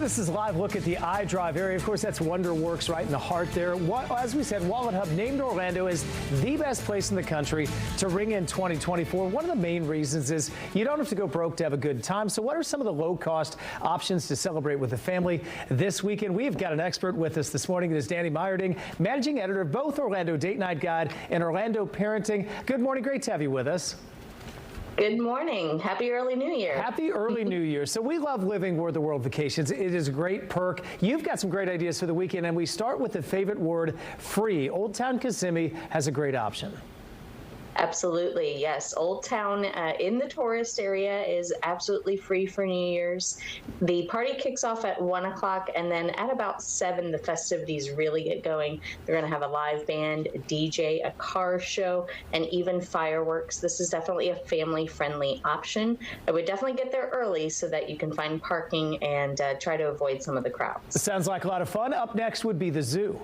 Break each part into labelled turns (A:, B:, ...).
A: This is a live look at the iDrive area. Of course, that's WonderWorks right in the heart there. As we said, Wallet Hub named Orlando as the best place in the country to ring in 2024. One of the main reasons is you don't have to go broke to have a good time. So what are some of the low-cost options to celebrate with the family this weekend? We've got an expert with us this morning. It is Dani Meyering, managing editor of both Orlando Date Night Guide and Orlando Parenting. Good morning. Great to have you with us.
B: Good morning. Happy early New Year.
A: Happy early New Year. So we love living where the world vacations. It is a great perk. You've got some great ideas for the weekend, and we start with the favorite word, free. Old Town Kissimmee has a great option.
B: Absolutely, yes. Old Town in the tourist area is absolutely free for New Year's. The party kicks off at 1 o'clock, and then at about 7, the festivities really get going. They're going to have a live band, a DJ, a car show, and even fireworks. This is definitely a family-friendly option. I would definitely get there early so that you can find parking and try to avoid some of the crowds.
A: Sounds like a lot of fun. Up next would be the zoo.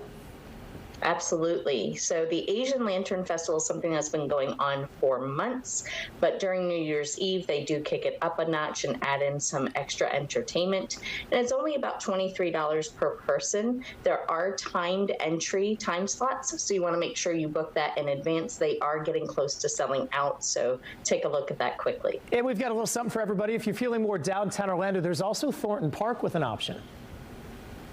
B: Absolutely. So the Asian Lantern Festival is something that's been going on for months, but during New Year's Eve, they do kick it up a notch and add in some extra entertainment. And it's only about $23 per person. There are timed entry time slots, so you want to make sure you book that in advance. They are getting close to selling out, so take a look at that quickly.
A: And we've got a little something for everybody. If you're feeling more downtown Orlando, there's also Thornton Park with an option.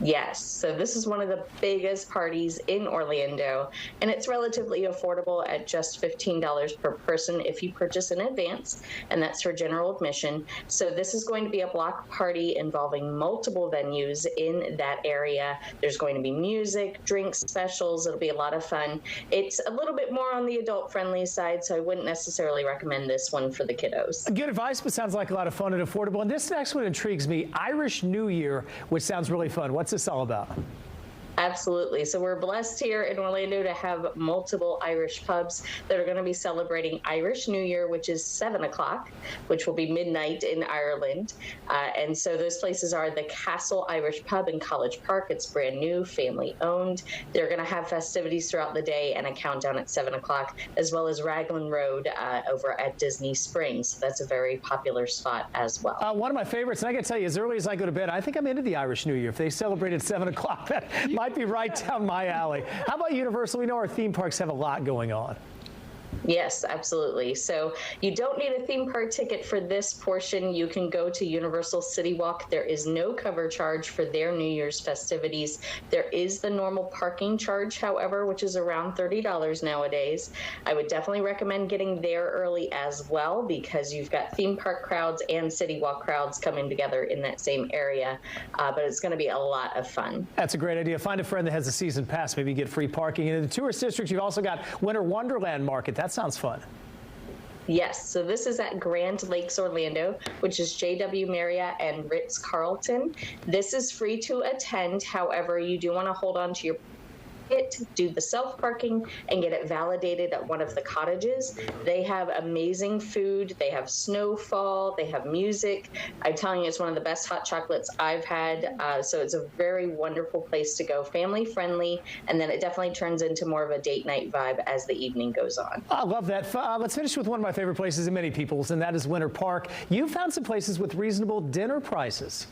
B: Yes, so this is one of the biggest parties in Orlando, and it's relatively affordable at just $15 per person if you purchase in advance, and that's for general admission. So this is going to be a block party involving multiple venues in that area. There's going to be music, drinks, specials. It'll be a lot of fun. It's a little bit more on the adult-friendly side, so I wouldn't necessarily recommend this one for the kiddos.
A: Good advice, but sounds like a lot of fun and affordable. And this next one intrigues me, Irish New Year, which sounds really fun. What's this all about?
B: Absolutely. So we're blessed here in Orlando to have multiple Irish pubs that are going to be celebrating Irish New Year, which is 7 o'clock, which will be midnight in Ireland. And so those places are the Castle Irish Pub in College Park. It's brand new, family owned. They're going to have festivities throughout the day and a countdown at 7 o'clock, as well as Raglan Road over at Disney Springs. That's a very popular spot as well.
A: One of my favorites, and I got to tell you, as early as I go to bed, I think I'm into the Irish New Year. If they celebrate at 7 o'clock, that might be right down my alley. How about Universal? We know our theme parks have a lot going on.
B: Yes, absolutely. So you don't need a theme park ticket for this portion. You can go to Universal CityWalk. There is no cover charge for their New Year's festivities. There is the normal parking charge, however, which is around $30 nowadays. I would definitely recommend getting there early as well, because you've got theme park crowds and CityWalk crowds coming together in that same area. But it's going to be a lot of fun. That's
A: a great idea. Find a friend that has a season pass. Maybe get free parking. And in the tourist district, you've also got Winter Wonderland Market. That sounds fun.
B: Yes, so this is at Grand Lakes Orlando, which is JW Marriott and Ritz-Carlton. This is free to attend. However, you do want to hold on to your do the self-parking and get it validated at one of the cottages. They have amazing food. They have snowfall. They have music. I'm telling you, it's one of the best hot chocolates I've had. So it's a very wonderful place to go, family friendly, and then it definitely turns into more of a date night vibe as the evening goes on.
A: I love that. Let's finish with one of my favorite places in many people's, and that is Winter Park. You found some places with reasonable dinner prices.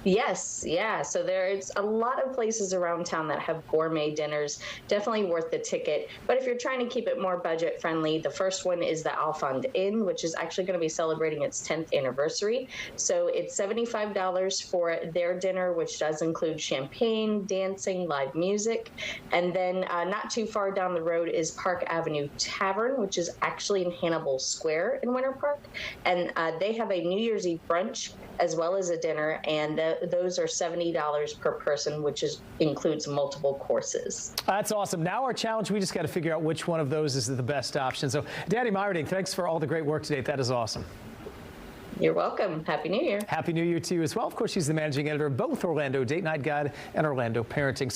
B: Yes, yeah. So there's a lot of places around town that have gourmet dinners, definitely worth the ticket. But if you're trying to keep it more budget friendly, the first one is the Alfond Inn, which is actually going to be celebrating its 10th anniversary. So it's $75 for their dinner, which does include champagne, dancing, live music. And then not too far down the road is Park Avenue Tavern, which is actually in Hannibal Square in Winter Park. And they have a New Year's Eve brunch as well as a dinner, and those are $70 per person, which includes multiple courses.
A: That's awesome. Now our challenge, we just got to figure out which one of those is the best option. So Dani Meyering, thanks for all the great work today. That is awesome.
B: You're welcome. Happy New Year.
A: Happy New Year to you as well. Of course, she's the managing editor of both Orlando Date Night Guide and Orlando Parenting.